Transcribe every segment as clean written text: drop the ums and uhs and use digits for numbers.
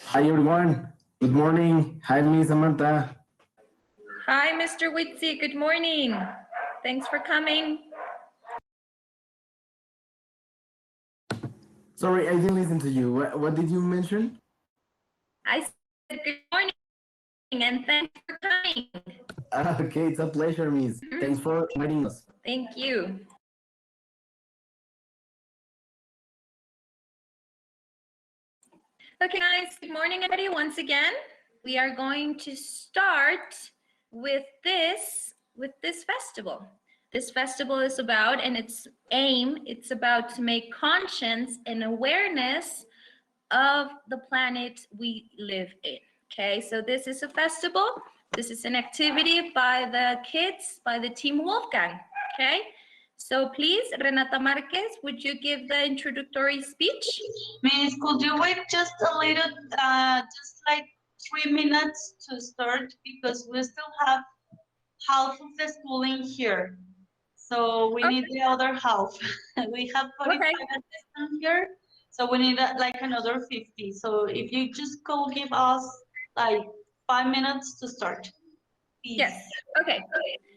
Hi everyone. Good morning. Hi Miss Samantha. Hi, Mr. Witzy. Good morning. Thanks for coming. Sorry, I didn't listen to you. What did you mention? I said good morning and thanks for coming. Okay, it's a pleasure, Miss. Thanks for inviting us. Thank you. Okay, guys, good morning, everybody. Once again, we are going to start with this festival. This festival is about, and its aim, it's about to make conscience and awareness of the planet we live in. Okay, so this is a festival. This is an activity by the kids, by the Team Wolfgang. Okay, so please, Renata Marquez, would you give the introductory speech? Miss, could you wait just a little, just like 3 minutes to start because we still have half of the school in here. So we need the other half. We have 45 assistants here, so we need like another 50. So if you just could give us like 5 minutes to start, please. Yes. Okay.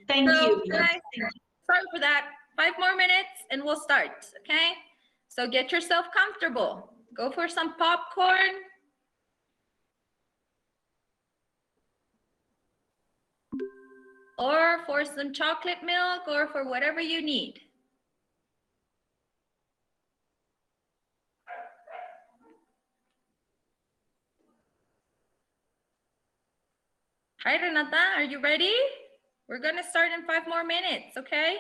Thank So, you. guys, sorry for that. 5 more minutes and we'll start. Okay. So get yourself comfortable. Go for some popcorn. Or for some chocolate milk or for whatever you need. Hi, Renata, are you ready? We're going to start in 5 more minutes, okay?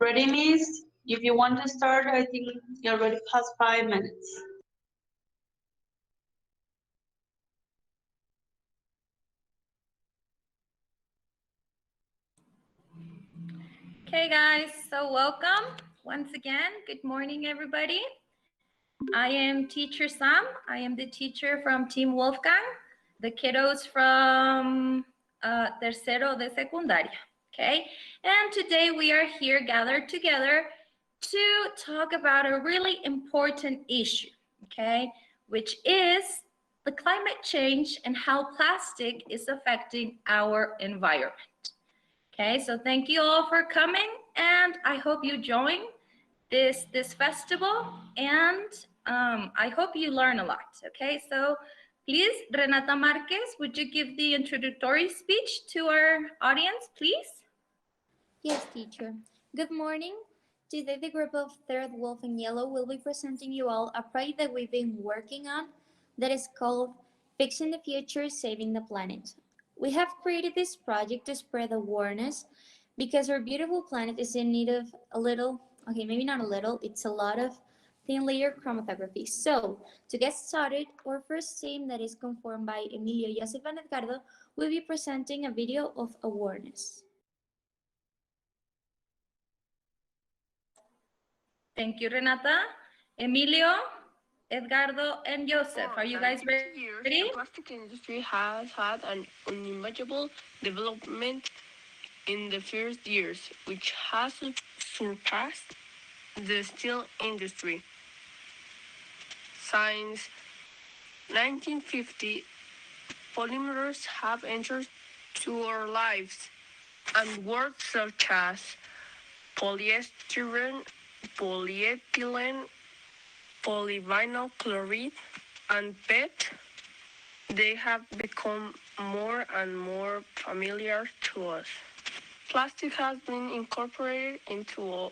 Ready, Miss? If you want to start, I think you already past 5 minutes. Okay, guys, so welcome once again. Good morning, everybody. I am Teacher Sam. I am the teacher from Team Wolfgang, the kiddos from Tercero de Secundaria, okay? And today we are here gathered together to talk about a really important issue, okay? Which is the climate change and how plastic is affecting our environment. Okay, so thank you all for coming, and I hope you join this festival, and I hope you learn a lot. Okay, so please, Renata Marquez, would you give the introductory speech to our audience, please? Yes, teacher. Good morning. Today, the group of Third Wolf and Yellow will be presenting you all a project that we've been working on that is called Fixing the Future, Saving the Planet. We have created this project to spread awareness because our beautiful planet is in need of a little, okay, maybe not a little, it's a lot of thin layer chromatography. So, to get started, our first team that is conformed by Emilio, Joseph, and Edgardo will be presenting a video of awareness. Thank you, Renata. Emilio, Edgardo, and Joseph, are you guys ready? The plastic industry has had an unimaginable development in the first years, which has surpassed the steel industry. Since 1950, polymers have entered to our lives, and words such as polyester, polyethylene, polyvinyl chloride, and PET, they have become more and more familiar to us. Plastic has been incorporated into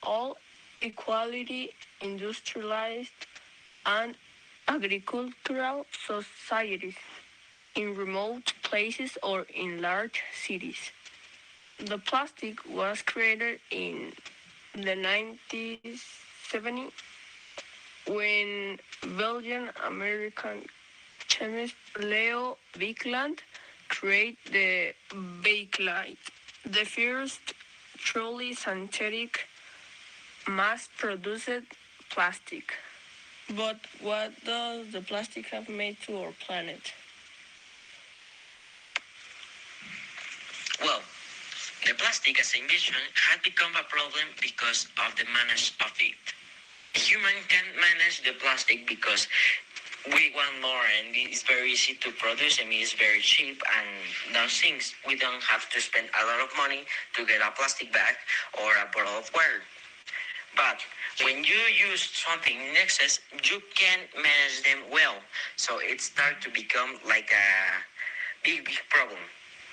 all equality, industrialized, and agricultural societies, in remote places or in large cities. The plastic was created in the 1970s when Belgian-American chemist Leo Wickland created the bakelite, the first truly synthetic mass-produced plastic. But what does the plastic have made to our planet? Well, the plastic, as I mentioned, had become a problem because of the management of it. Human can manage the plastic because we want more, and it's very easy to produce. I mean, it's very cheap, and those things, we don't have to spend a lot of money to get a plastic bag or a bottle of water. But when you use something in excess, you can manage them well. So it starts to become like a big problem,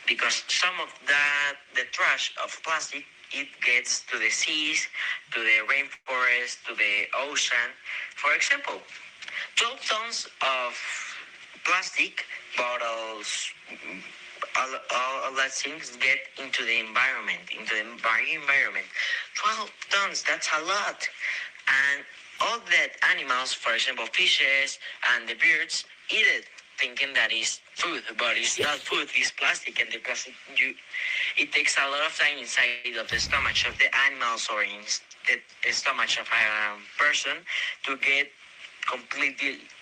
because some of the trash of plastic, it gets to the seas, to the rainforest, to the ocean. For example, 12 tons of plastic bottles, all that things get into the environment, into the marine environment. 12 tons, that's a lot. And all that animals, for example, fishes and the birds, eat it, thinking that is food, but it's not food, it's plastic, and the plastic, it takes a lot of time inside of the stomach of the animals or in the stomach of a person to get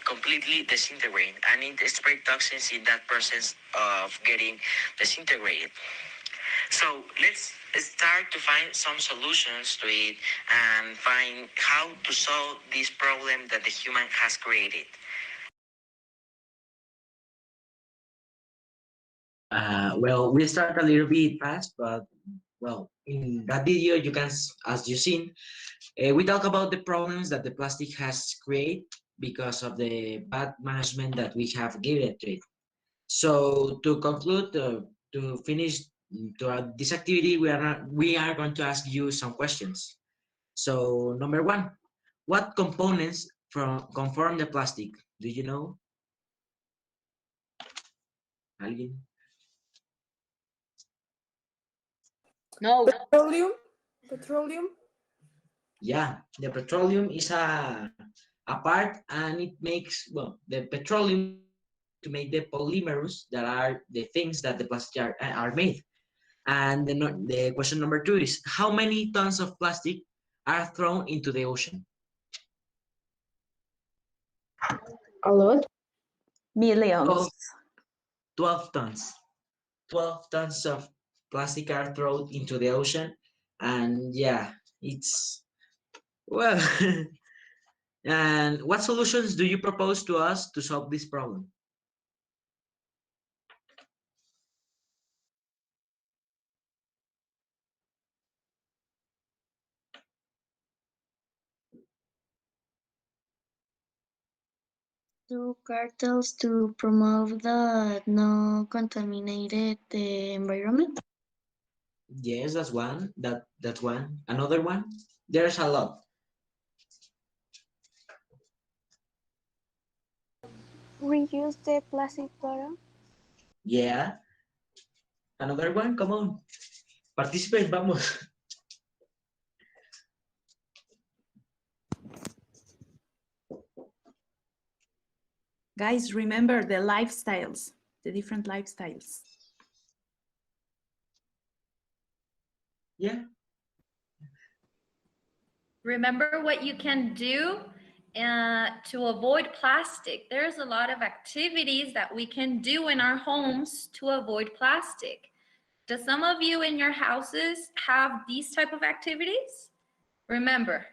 completely disintegrated, and it spread toxins in that process of getting disintegrated. So let's start to find some solutions to it and find how to solve this problem that the human has created. Well, we start a little bit fast, but well, in that video, you can, as you've seen, we talk about the problems that the plastic has created because of the bad management that we have given to it. So to conclude, to finish this activity, we are going to ask you some questions. So number one, what components conform the plastic? Do you know? ¿Alguien? No. Petroleum Petroleum. Yeah, the petroleum is a part, and it makes, well, the petroleum to make the polymers that are the things that the plastic are made. And the question number 2 is, how many tons of plastic are thrown into the ocean? A lot. Millions. 12 tons. 12 tons of plastic are thrown into the ocean. And yeah, it's, well, and what solutions do you propose to us to solve this problem? Do cartels to promote the no contaminated the environment? Yes, that's one. That's one. Another one. There's a lot. Reuse the plastic bottle. Yeah. Another one. Come on. Participate. Vamos. Guys, remember the lifestyles, the different lifestyles. Yeah. Remember what you can do to avoid plastic. There's a lot of activities that we can do in our homes to avoid plastic. Do some of you in your houses have these type of activities? Remember,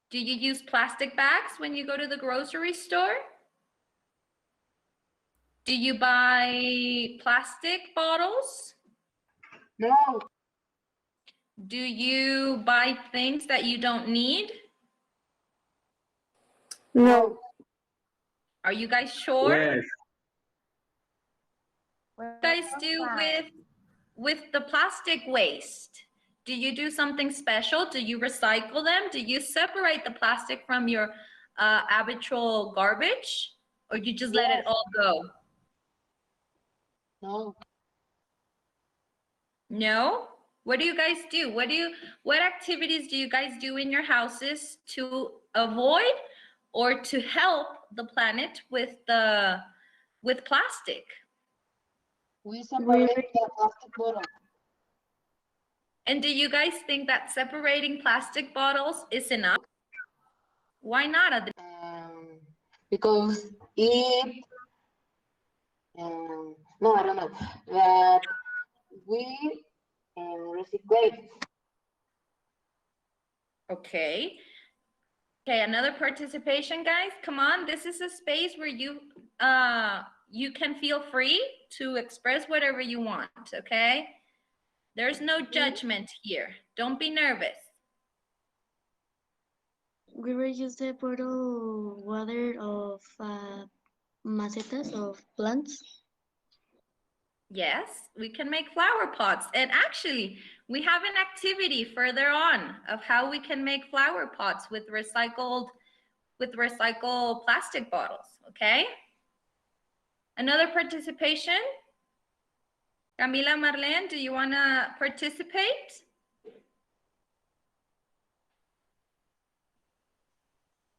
do you use plastic bags when you go to the grocery store? Do you buy plastic bottles? No. Do you buy things that you don't need? No. Are you guys sure? Yes. What do you guys do with the plastic waste? Do you do something special? Do you recycle them? Do you separate the plastic from your habitual garbage? Or you just let it all go? No. No? What do you guys do? What activities do you guys do in your houses to avoid or to help the planet with plastic? We separate the plastic bottle. And do you guys think that separating plastic bottles is enough? Why not? Because it, no, I don't know, that we recycle. Okay. Okay, another participation, guys. Come on, this is a space where you can feel free to express whatever you want, okay? There's no judgment here. Don't be nervous. We reuse the bottled water of macetas of plants. Yes, we can make flower pots. And actually, we have an activity further on of how we can make flower pots with recycled plastic bottles, okay? Another participation? Camila, Marlene, do you want to participate?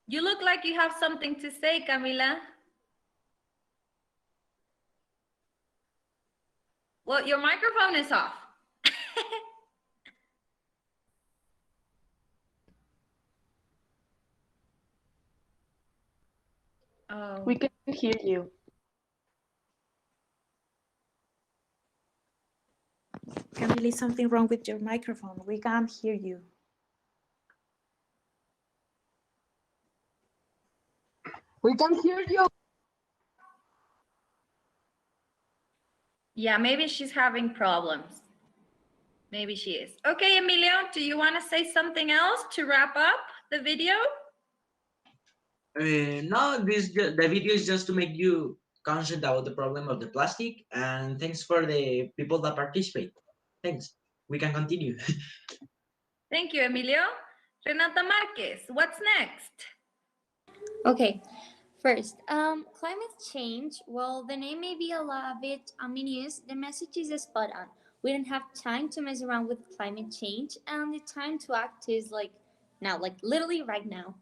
You look like you have something to say, Camila. Well, your microphone is off. Oh. We can hear you. Camille, something wrong with your microphone. We can't hear you. We can hear you. Yeah, maybe she's having problems. Maybe she is. Okay, Emilio, do you want to say something else to wrap up the video? No, the video is just to make you conscious about the problem of the plastic, and thanks for the people that participate. Thanks. We can continue. Thank you, Emilio. Renata Marquez, what's next? Okay, first, climate change. While the name may be a little bit ominous, the message is spot on. We don't have time to mess around with climate change, and the time to act is like now, like literally right now.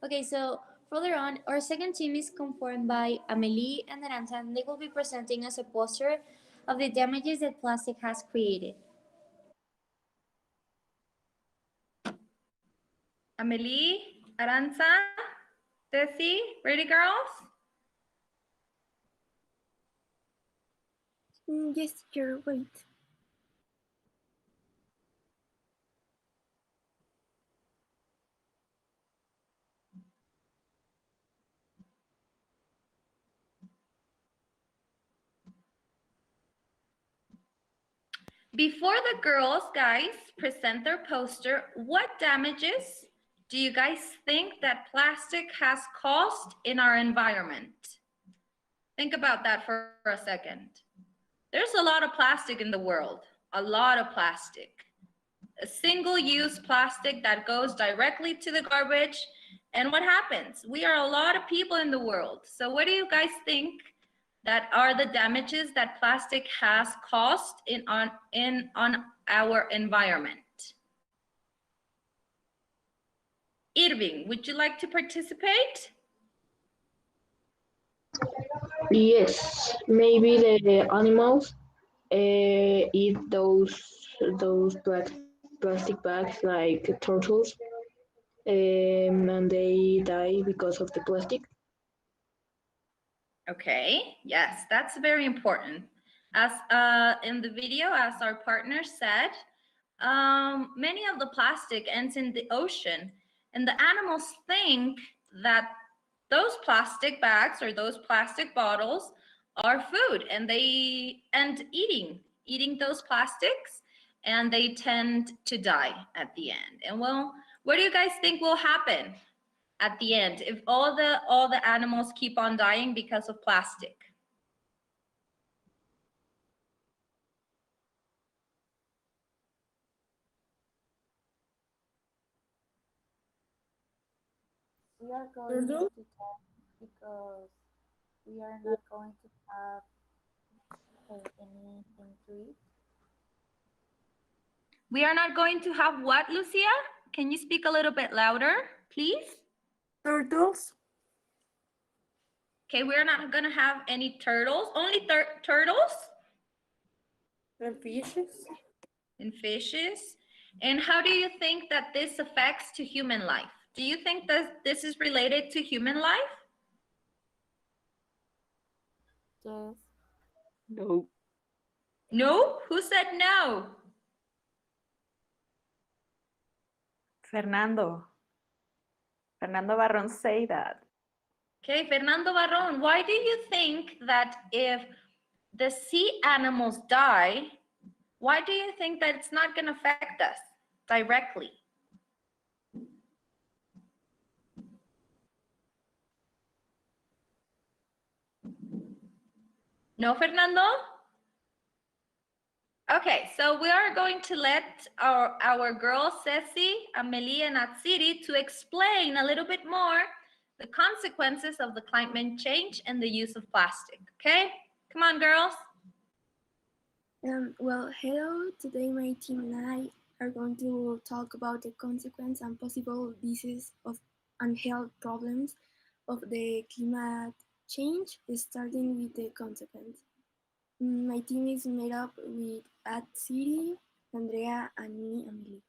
Okay, so further on, our second team is conformed by Amelie and Aranza, and they will be presenting us a poster of the damages that plastic has created. Amelie, Aranza, Ceci, ready, girls? Yes, teacher, wait. Before the girls, guys, present their poster, what damages do you guys think that plastic has caused in our environment? Think about that for a second. There's a lot of plastic in the world, a lot of plastic. A single-use plastic that goes directly to the garbage. And what happens? We are a lot of people in the world. So what do you guys think that are the damages that plastic has caused on our environment? Irving, would you like to participate? Yes, maybe the animals eat those plastic bags like turtles, and they die because of the plastic. Okay, yes, that's very important. As in the video, as our partner said, many of the plastic ends in the ocean, and the animals think that those plastic bags or those plastic bottles are food, and they end eating those plastics, and they tend to die at the end. And well, what do you guys think will happen at the end if all the animals keep on dying because of plastic? We are going to die because we are not going to have anything to eat. We are not going to have what, Lucia? Can you speak a little bit louder, please? Turtles. Okay, we're not gonna have any turtles, only turtles? And fishes. And fishes. And how do you think that this affects to human life? Do you think that this is related to human life? Yes. No. No? Who said no? Fernando. Fernando Barron say that. Okay, Fernando Barron, why do you think that if the sea animals die, why do you think that it's not going to affect us directly? No, Fernando? Okay, so we are going to let our girls, Ceci, Amelie, and Atsiri to explain a little bit more the consequences of the climate change and the use of plastic, okay? Come on, girls. Well, hello. Today my team and I are going to talk about the consequence and possible disease of and health problems of the climate change, starting with the consequence. My team is made up with Atsiri, Andrea, and me, Amelie.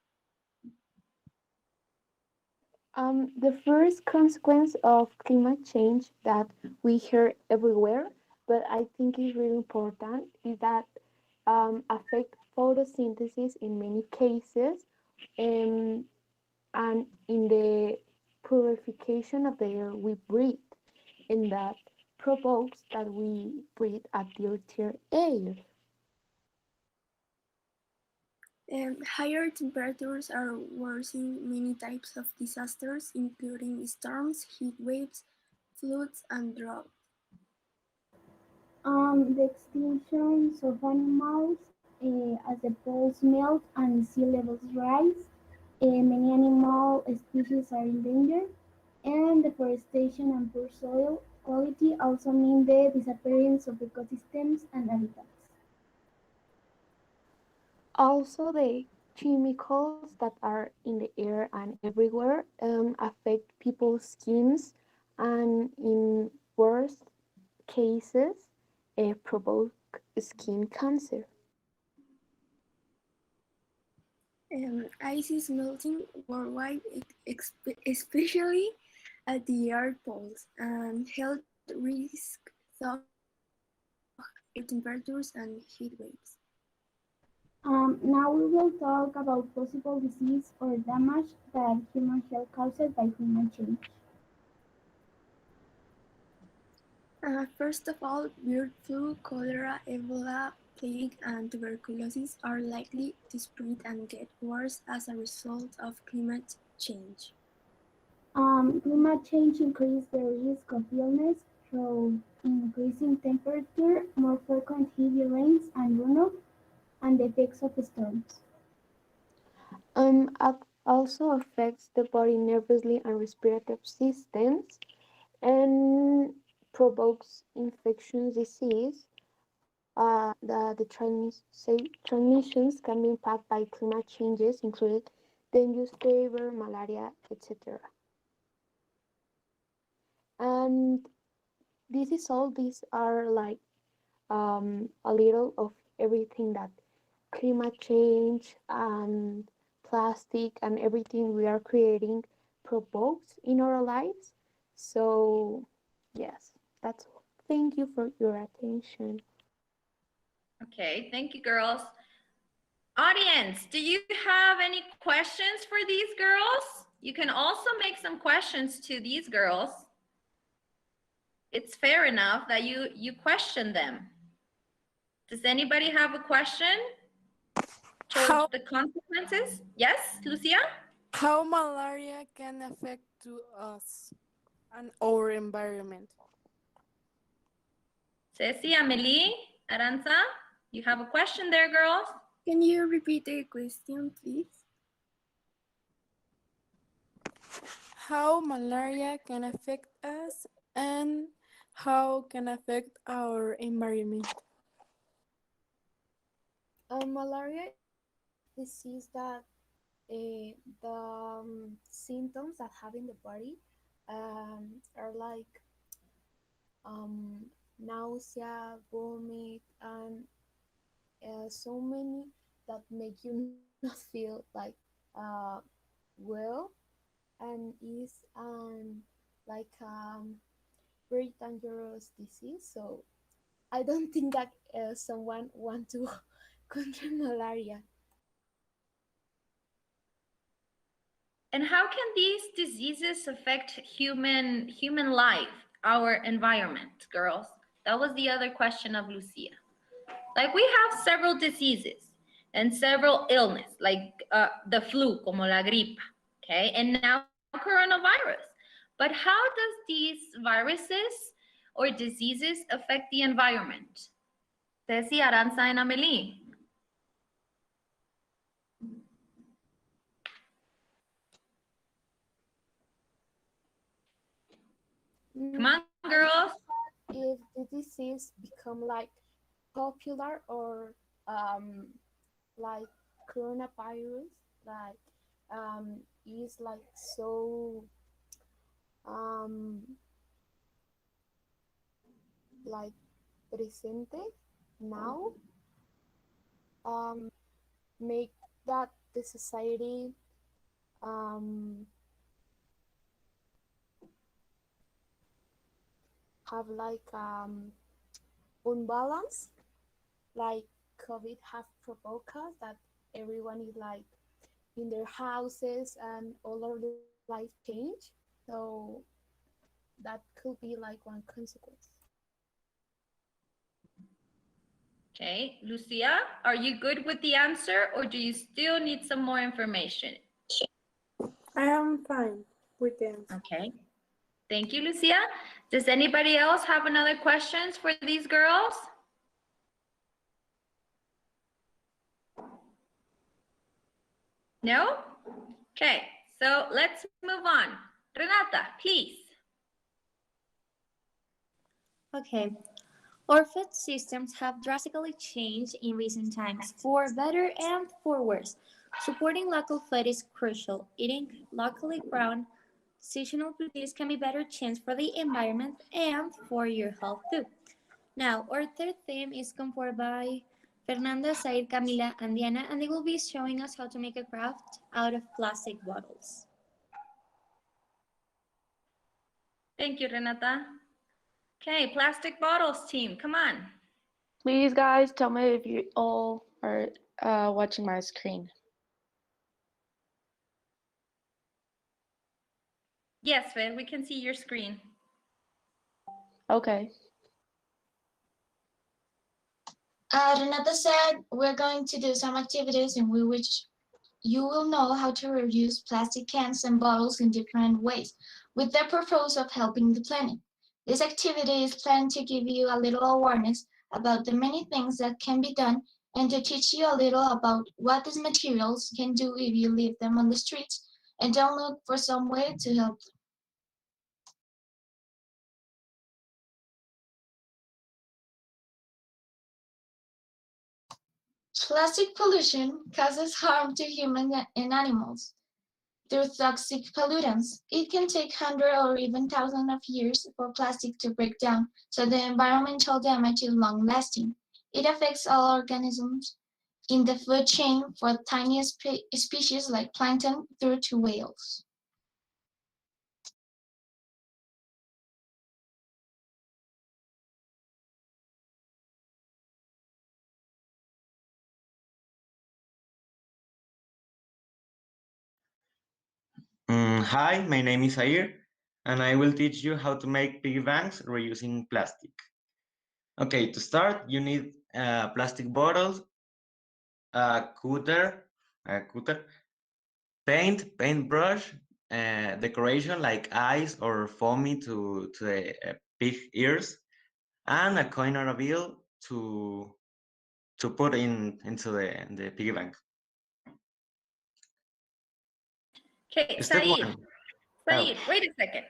The first consequence of climate change that we hear everywhere, but I think is really important, is that affect photosynthesis in many cases, and in the purification of the air we breathe, and that provokes that we breathe a dirtier air. Higher temperatures are worsening many types of disasters, including storms, heat waves, floods, and drought. The extinctions of animals as the poles melt and sea levels rise. Many animal species are in danger, and deforestation and poor soil quality also mean the disappearance of ecosystems and habitats. Also, the chemicals that are in the air and everywhere affect people's skins, and in worst cases, provoke skin cancer. Ice is melting worldwide, especially at the airports, and health risks through temperatures and heat waves. Now we will talk about possible disease or damage that human health caused by climate change. First of all, bird flu, cholera, Ebola, plague, and tuberculosis are likely to spread and get worse as a result of climate change. Climate change increases the risk of illness through increasing temperature, more frequent heavy rains and runoff, and the effects of storms. Also affects the body nervously and respiratory systems, and provokes infectious disease. The transmissions can be impacted by climate changes, including dengue, fever, malaria, etc. And this is all. These are like a little of everything that climate change and plastic and everything we are creating provokes in our lives. So, yes, that's all. Thank you for your attention. Okay, thank you, girls. Audience, do you have any questions for these girls? You can also make some questions to these girls. It's fair enough that you question them. Does anybody have a question towards the consequences? Yes, Lucia? How malaria can affect to us and our environment? Ceci, Amelie, Aranza, you have a question there, girls? Can you repeat the question, please? How malaria can affect us and how can affect our environment? Malaria disease that the symptoms that have in the body are like nausea, vomit, and so many that make you not feel like well, and is like very dangerous disease. So I don't think that someone want to control malaria. And how can these diseases affect human life, our environment, girls? That was the other question of Lucia. Like, we have several diseases and several illness, like the flu, como la gripa, okay? And now coronavirus. But how does these viruses or diseases affect the environment? Ceci, Aranza, and Amelie. Come on, girls. If the disease become like popular or like coronavirus, like is like so like presente now, make that the society have like unbalance, like COVID have provoked us that everyone is like in their houses and all of their life change. So that could be like one consequence. Okay, Lucia, are you good with the answer or do you still need some more information? I am fine with the answer. Okay, thank you, Lucia. Does anybody else have another questions for these girls? No? Okay, so let's move on. Renata, please. Okay. Our food systems have drastically changed in recent times, for better and for worse. Supporting local food is crucial. Eating locally grown seasonal produce can be better chance for the environment and for your health too. Now, our third theme is composed by Fernanda, Said, Camila, and Diana, and they will be showing us how to make a craft out of plastic bottles. Thank you, Renata. Okay, plastic bottles team, come on. Please, guys, tell me if you all are watching my screen. Yes, Fe, we can see your screen. Okay. Renata said we're going to do some activities in which you will know how to reuse plastic cans and bottles in different ways, with the purpose of helping the planet. This activity is planned to give you a little awareness about the many things that can be done and to teach you a little about what these materials can do if you leave them on the streets and don't look for some way to help them. Plastic pollution causes harm to humans and animals. Through toxic pollutants, it can take hundreds or even thousands of years for plastic to break down, so the environmental damage is long-lasting. It affects all organisms in the food chain, from tiniest species like plankton through to whales. Hi, my name is Air, and I will teach you how to make piggy banks reusing plastic. Okay, to start, you need plastic bottles, a cutter, paintbrush, decoration like eyes or foamy to the pig ears, and a coin or a bill to put into the piggy bank. Okay, Step Said. one. Said, wait a second.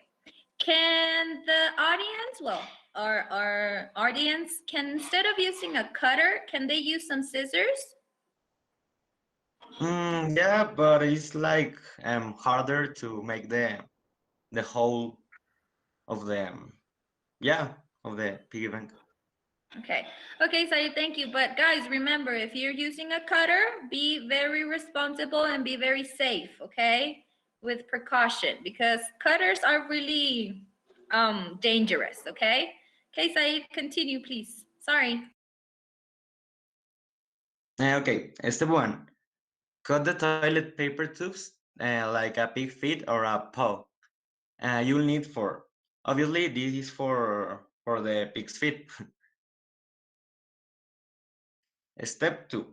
Can the audience, well, our audience, can instead of using a cutter, can they use some scissors? Yeah, but it's like harder to make the whole of the of the piggy bank. Okay. Okay, Said, thank you. But guys, remember, if you're using a cutter, be very responsible and be very safe, okay? With precaution, because cutters are really dangerous, okay? Okay, Said, continue, please. Sorry. Okay, step one. Cut the toilet paper tubes like a pig feet or a paw. You'll need four. Obviously, this is for the pig's feet. Step two.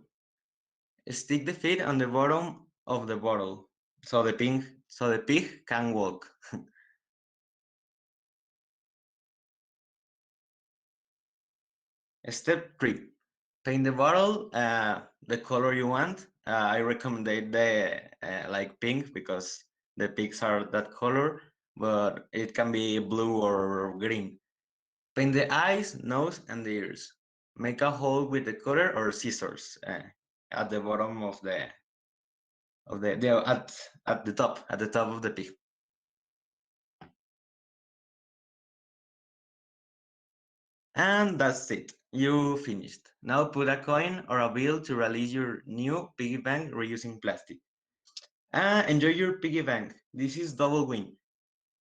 Stick the feet on the bottom of the bottle so the pig can walk. Step three. Paint the bottle the color you want. I recommend the like pink because the pigs are that color, but it can be blue or green. Paint the eyes, nose, and the ears. Make a hole with the cutter or scissors at the bottom of the at the top of the pig. And that's it. You finished. Now put a coin or a bill to release your new piggy bank reusing plastic. Enjoy your piggy bank. This is double win.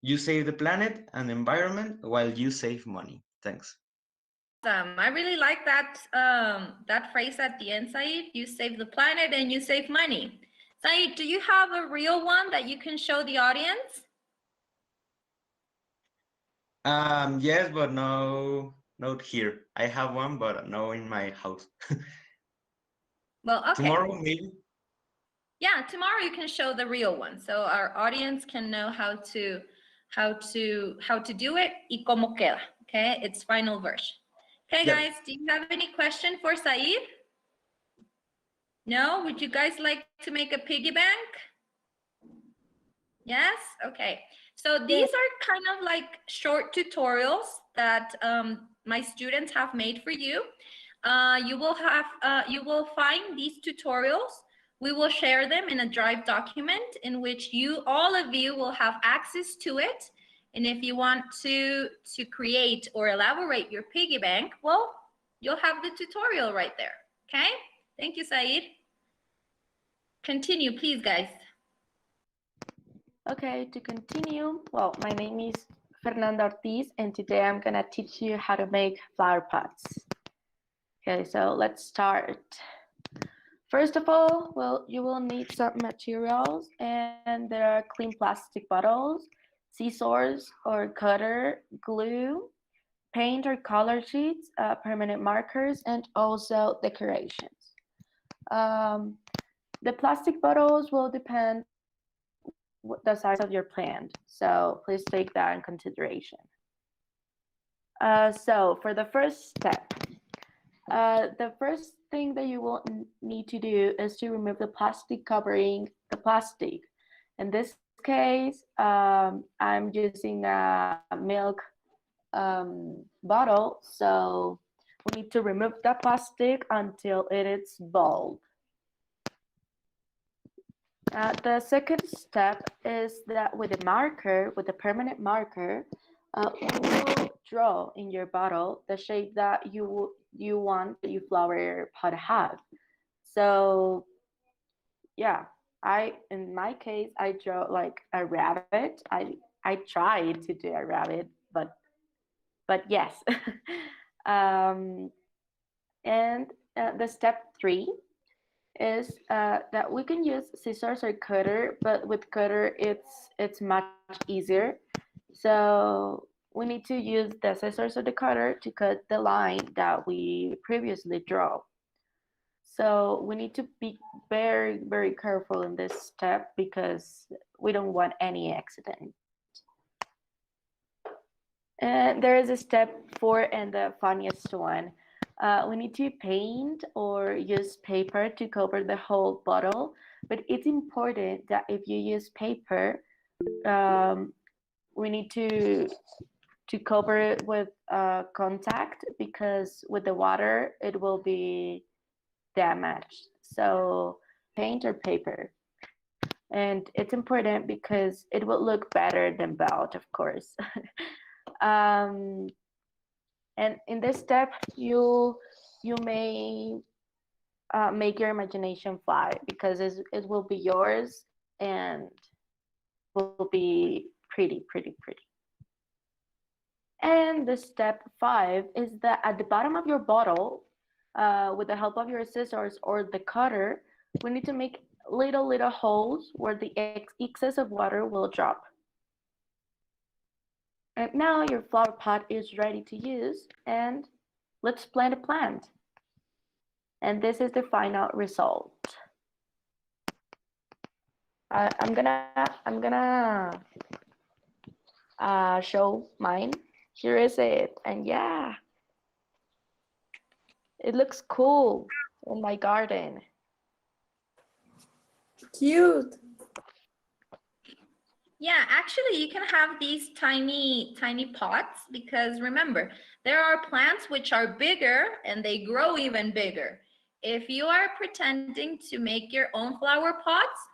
You save the planet and environment while you save money. Thanks. I really like that that phrase at the end, Said. You save the planet and you save money. Said, do you have a real one that you can show the audience? Yes, but no, not here. I have one, but no in my house. Well, okay. Tomorrow, maybe. Yeah, tomorrow you can show the real one, so our audience can know how to do it y cómo queda. Okay, its final version. Okay, Yep. guys, do you have any question for Said? No? Would you guys like to make a piggy bank? Yes? Okay. So these are kind of like short tutorials that my students have made for you. You will find these tutorials. We will share them in a Drive document in which all of you will have access to it. And if you want to create or elaborate your piggy bank, well, you'll have the tutorial right there. Okay? Thank you, Said. Continue, please, guys. Okay, to continue, well, my name is Fernanda Ortiz, and today I'm gonna teach you how to make flower pots. Okay, so let's start. First of all, well, you will need some materials, and there are clean plastic bottles, scissors or cutter, glue, paint or color sheets, permanent markers, and also decorations. The plastic bottles will depend the size of your plant, so please take that in consideration. So for the first step, the first thing that you will need to do is to remove the plastic covering the plastic. In this case, I'm using a milk bottle, so we need to remove the plastic until it is bald. The second step is that with a marker, with a permanent marker, you will draw in your bottle the shape that you want your flower pot to have. So yeah, in my case, I draw like a rabbit. I tried to do a rabbit, but yes. And the step 3 is that we can use scissors or cutter, but with cutter it's much easier. So we need to use the scissors or the cutter to cut the line that we previously draw. So we need to be very, very careful in this step because we don't want any accident. And there is a step 4 and the funniest one. We need to paint or use paper to cover the whole bottle, but it's important that if you use paper, we need to cover it with contact, because with the water it will be damaged. So paint or paper. And it's important because it will look better than belt, of course. And in this step, you may make your imagination fly, because it will be yours and will be pretty, pretty, pretty. And the step 5 is that at the bottom of your bottle, with the help of your scissors or the cutter, we need to make little holes where the excess of water will drop. And now your flower pot is ready to use, and let's plant a plant. And this is the final result. I'm gonna show mine. Here is it, and yeah, it looks cool in my garden. Cute. Yeah, actually, you can have these tiny pots, because remember, there are plants which are bigger and they grow even bigger. If you are pretending to make your own flower pots,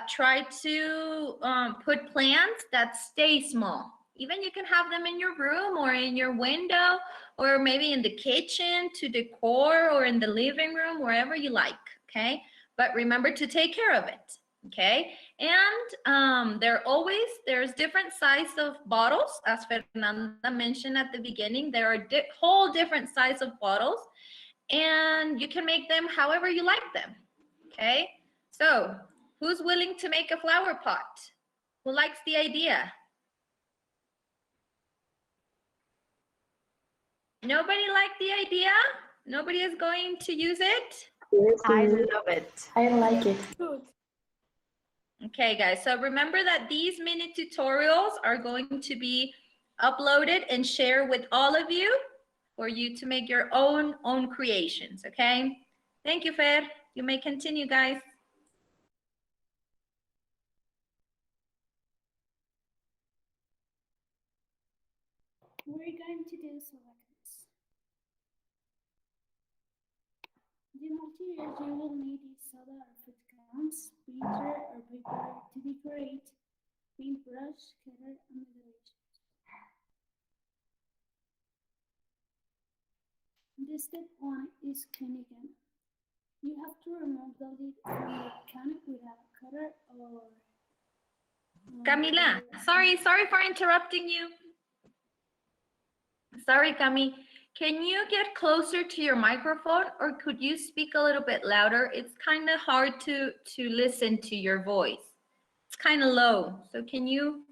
try to put plants that stay small. Even you can have them in your room or in your window, or maybe in the kitchen to decor, or in the living room, wherever you like, okay? But remember to take care of it. Okay, and there's different size of bottles, as Fernanda mentioned at the beginning. There are whole different size of bottles, and you can make them however you like them. Okay, so who's willing to make a flower pot? Who likes the idea? Nobody liked the idea? Nobody is going to use it? Yes, I love it. I like it. Okay, guys, so remember that these mini tutorials are going to be uploaded and shared with all of you for you to make your own creations, okay? Thank you, Fer. You may continue, guys. We're going to do selections. The materials you will need is soda or food cans, printer or paper to decorate, paintbrush, cutter, and moderation. The step 1 is clean again. You have to remove the lid from the can with a cutter or... Camila, sorry for interrupting you. Sorry, Cami. Can you get closer to your microphone, or could you speak a little bit louder? It's kind of hard to listen to your voice. It's kind of low. So can you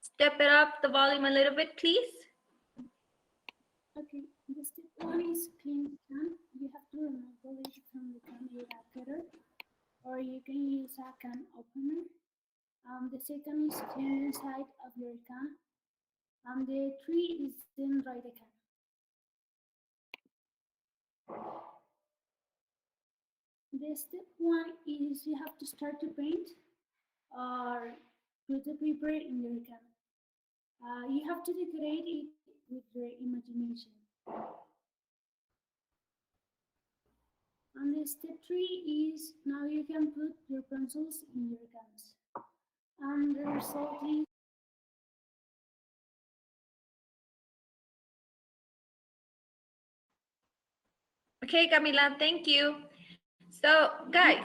step it up the volume a little bit, please? Okay, the step 1 is clean the can. You have to remove the lid from the can with a cutter, or you can use a can opener. The second is clean the inside of your can. The 3 is then dry the can. The step 1 is you have to start to paint or put the paper in your can. You have to decorate it with your imagination. And the step 3 is now you can put your pencils in your cans. And the result is Okay, Camila, thank you. So guys,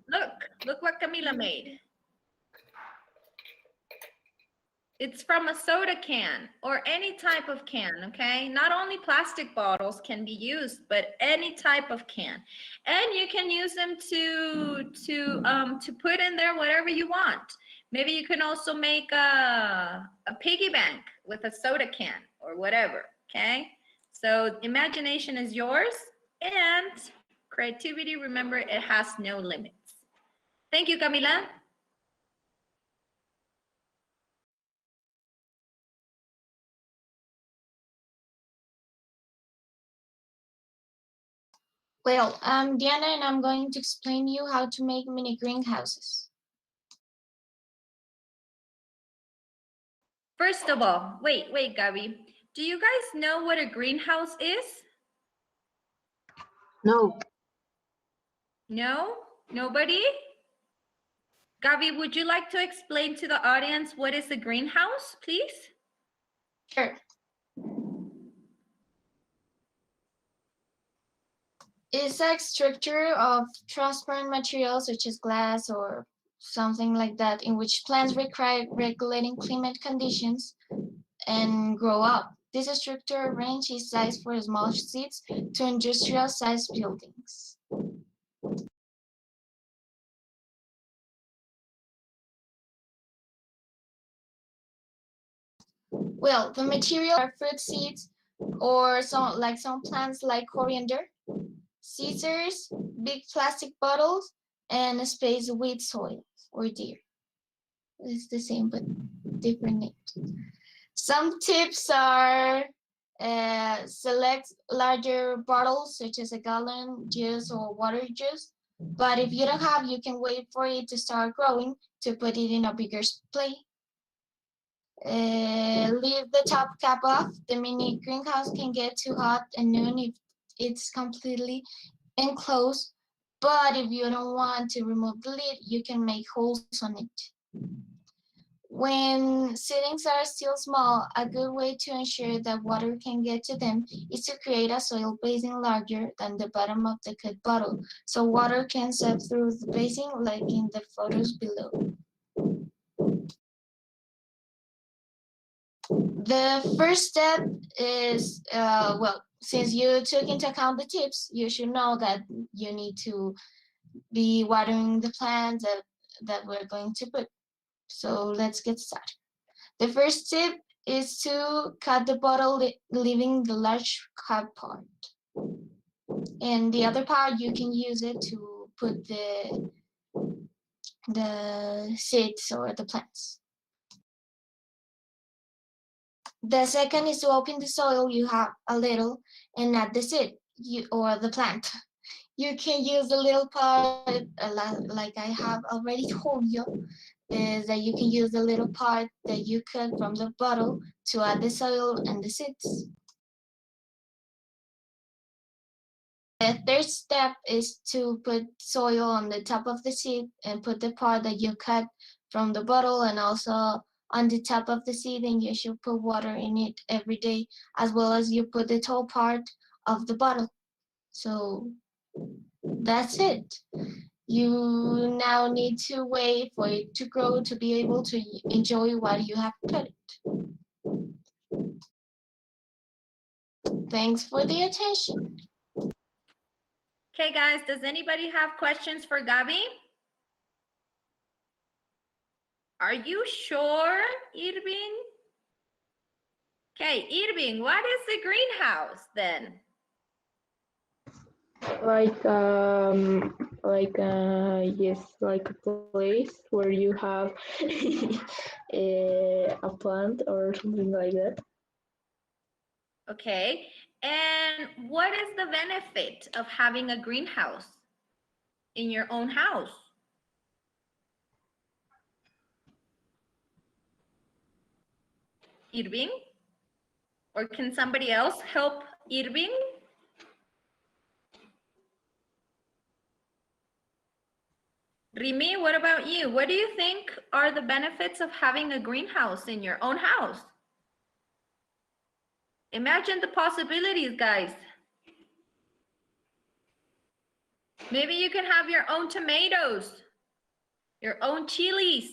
look what Camila made. It's from a soda can or any type of can, okay? Not only plastic bottles can be used, but any type of can. And you can use them to put in there whatever you want. Maybe you can also make a piggy bank with a soda can or whatever, okay? So imagination is yours, and creativity, remember, it has no limits. Thank you, Camila. Well, I'm Diana, and I'm going to explain you how to make mini greenhouses. First of all, wait, Gabi. Do you guys know what a greenhouse is? No. No? Nobody? Gabi, would you like to explain to the audience what is a greenhouse, please? Sure. It's a structure of transparent materials such as glass or something like that, in which plants require regulating climate conditions and grow up. This structure range is size for small seeds to industrial sized buildings. Well, the material are fruit seeds or some plants like coriander, scissors, big plastic bottles, and a space with soil or deer. It's the same but different names. Some tips are select larger bottles such as a gallon juice or water juice. But if you don't have, you can wait for it to start growing to put it in a bigger plate. Leave the top cap off. The mini greenhouse can get too hot at noon if it's completely enclosed. But if you don't want to remove the lid, you can make holes on it. When seedlings are still small, a good way to ensure that water can get to them is to create a soil basin larger than the bottom of the cut bottle, so water can seep through the basin like in the photos below. The first step is, well, since you took into account the tips, you should know that you need to be watering the plants that we're going to put. So let's get started. The first tip is to cut the bottle, leaving the large cap part. And the other part, you can use it to put the seeds or the plants. The second is to open the soil you have a little and add the seed or the plant. You can use the little part, like I have already told you, is that you can use the little part that you cut from the bottle to add the soil and the seeds. The third step is to put soil on the top of the seed and put the part that you cut from the bottle and also on the top of the seed, and you should put water in it every day, as well as you put the tall part of the bottle. So that's it. You now need to wait for it to grow to be able to enjoy what you have put. Thanks for the attention. Okay, guys, does anybody have questions for Gabby? Are you sure, Irving? Okay, Irving, what is the greenhouse then? Yes, like a place where you have a plant or something like that. Okay, and what is the benefit of having a greenhouse in your own house? Irving? Or can somebody else help Irving? Rimi, what about you? What do you think are the benefits of having a greenhouse in your own house? Imagine the possibilities, guys. Maybe you can have your own tomatoes, your own chilies,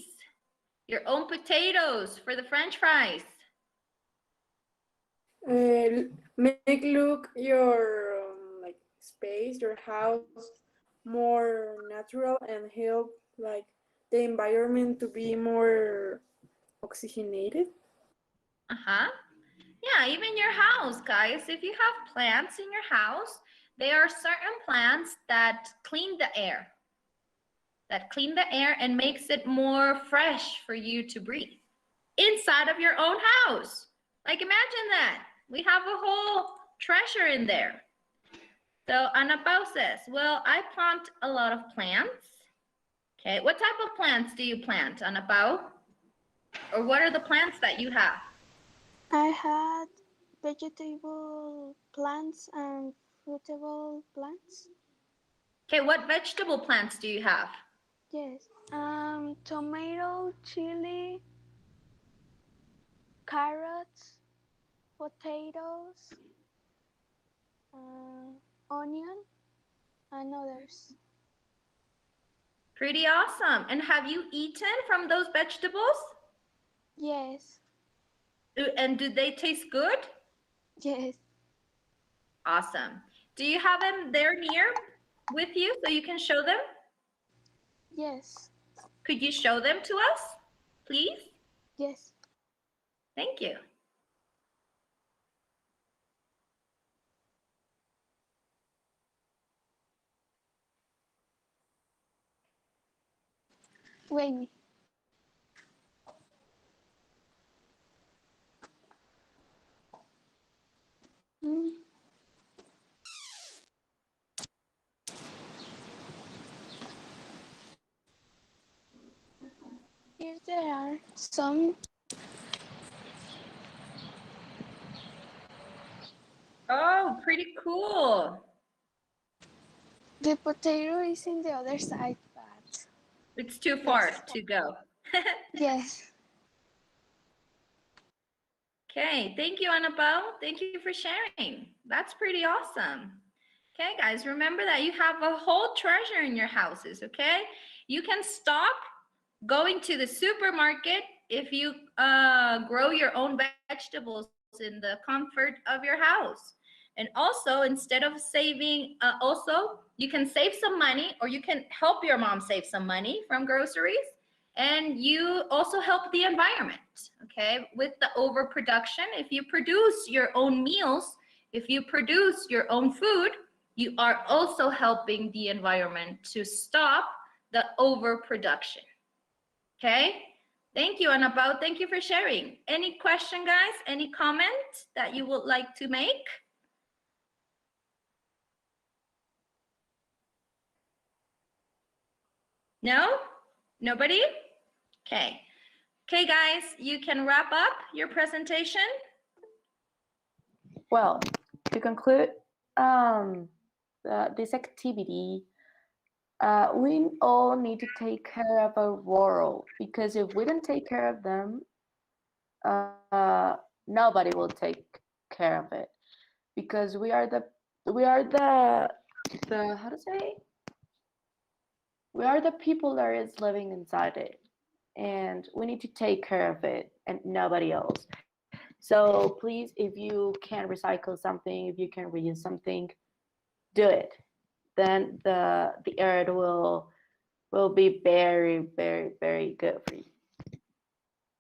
your own potatoes for the French fries. Make look your like space, your house more natural and help like the environment to be more oxygenated. Yeah, even your house, guys. If you have plants in your house, there are certain plants that clean the air. And makes it more fresh for you to breathe inside of your own house. Like imagine that. We have a whole treasure in there. So Ana Pau says, well, I plant a lot of plants. Okay, what type of plants do you plant, Ana Pau? Or what are the plants that you have? I had vegetable plants and fruitable plants. Okay, what vegetable plants do you have? Yes, tomato, chili, carrots, potatoes, onion, and others. Pretty awesome. And have you eaten from those vegetables? Yes. And do they taste good? Yes. Awesome. Do you have them there near with you so you can show them? Yes. Could you show them to us, please? Yes. Thank you. Wait. Here there are some. Oh, pretty cool. The potato is in the other side, but it's too far to go. Yes. Okay, thank you, Ana Pau. Thank you for sharing. That's pretty awesome. Okay, guys, remember that you have a whole treasure in your houses, okay? You can stop going to the supermarket if you grow your own vegetables in the comfort of your house. And also, instead of saving, you can save some money, or you can help your mom save some money from groceries. And you also help the environment, okay? With the overproduction, if you produce your own meals, if you produce your own food, you are also helping the environment to stop the overproduction, okay? Thank you, Ana Pau. Thank you for sharing. Any question, guys? Any comment that you would like to make? No? Nobody? Okay. Okay, guys, you can wrap up your presentation. Well, to conclude, this activity, we all need to take care of our world, because if we don't take care of them, nobody will take care of it, because we are the how to say, we are the people that is living inside it, and we need to take care of it and nobody else. So please, if you can recycle something, if you can reuse something, do it. Then the earth will be very, very, very good for you.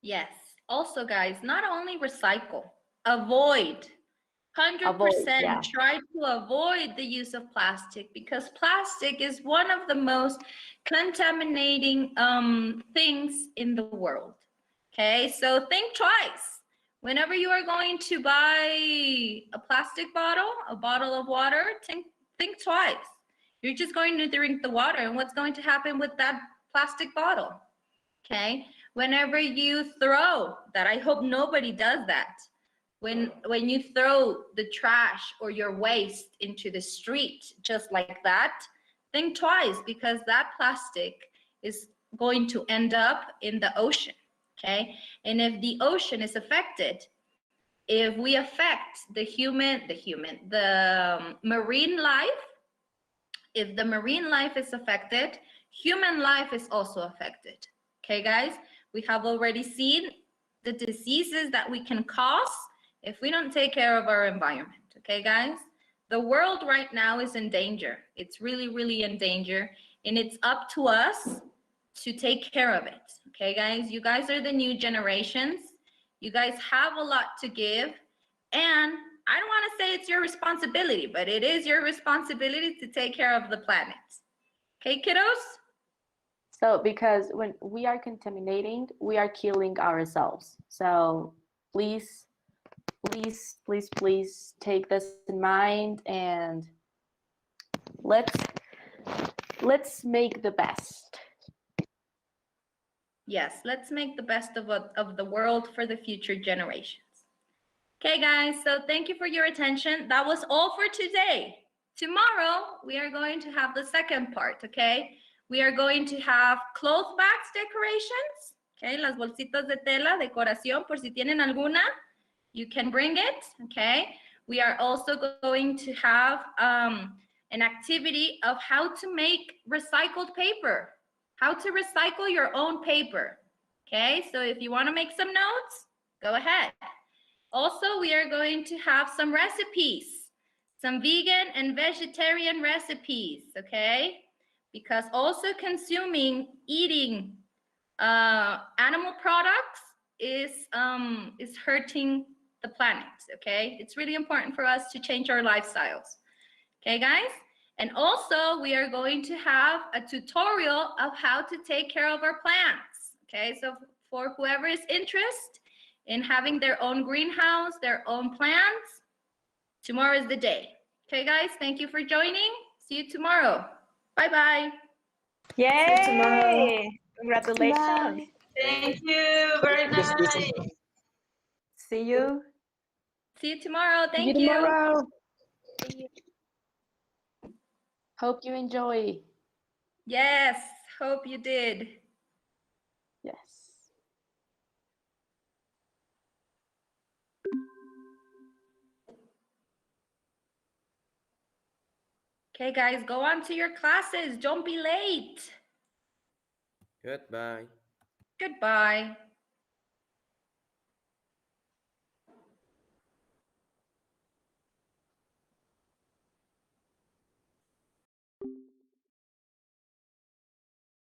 Yes. Also, guys, not only recycle, avoid. 100% yeah. try to avoid the use of plastic, because plastic is one of the most contaminating things in the world. Okay, so think twice. Whenever you are going to buy a plastic bottle, a bottle of water, think twice. You're just going to drink the water, and what's going to happen with that plastic bottle? Okay, whenever you throw that, I hope nobody does that. When you throw the trash or your waste into the street just like that, think twice, because that plastic is going to end up in the ocean, okay? And if the ocean is affected, if we affect the marine life, if the marine life is affected, human life is also affected, okay, guys? We have already seen the diseases that we can cause if we don't take care of our environment, okay, guys? The world right now is in danger. It's really, really in danger, and it's up to us to take care of it, okay, guys? You guys are the new generations. You guys have a lot to give, and I don't want to say it's your responsibility, but it is your responsibility to take care of the planet. Okay, kiddos? So because when we are contaminating, we are killing ourselves. So please, please, please, please take this in mind, and let's make the best. Yes, let's make the best of the world for the future generations. Okay, guys, so thank you for your attention. That was all for today. Tomorrow, we are going to have the second part, okay? We are going to have cloth bags decorations, okay? Las bolsitas de tela, decoración, por si tienen alguna, you can bring it, okay? We are also going to have an activity of how to make recycled paper, how to recycle your own paper, okay? So if you want to make some notes, go ahead. Also, we are going to have some recipes, some vegan and vegetarian recipes, okay? Because also eating animal products is hurting the planet, okay? It's really important for us to change our lifestyles, okay, guys? And also, we are going to have a tutorial of how to take care of our plants, okay? So for whoever is interested in having their own greenhouse, their own plants, tomorrow is the day. Okay, guys, thank you for joining. See you tomorrow. Bye-bye. Yay! Congratulations. Bye. Thank you. Very nice. See you. See you tomorrow. See Thank you you. tomorrow. Hope you enjoy. Yes, hope you did. Yes. Okay, guys, go on to your classes. Don't be late. Goodbye. Goodbye.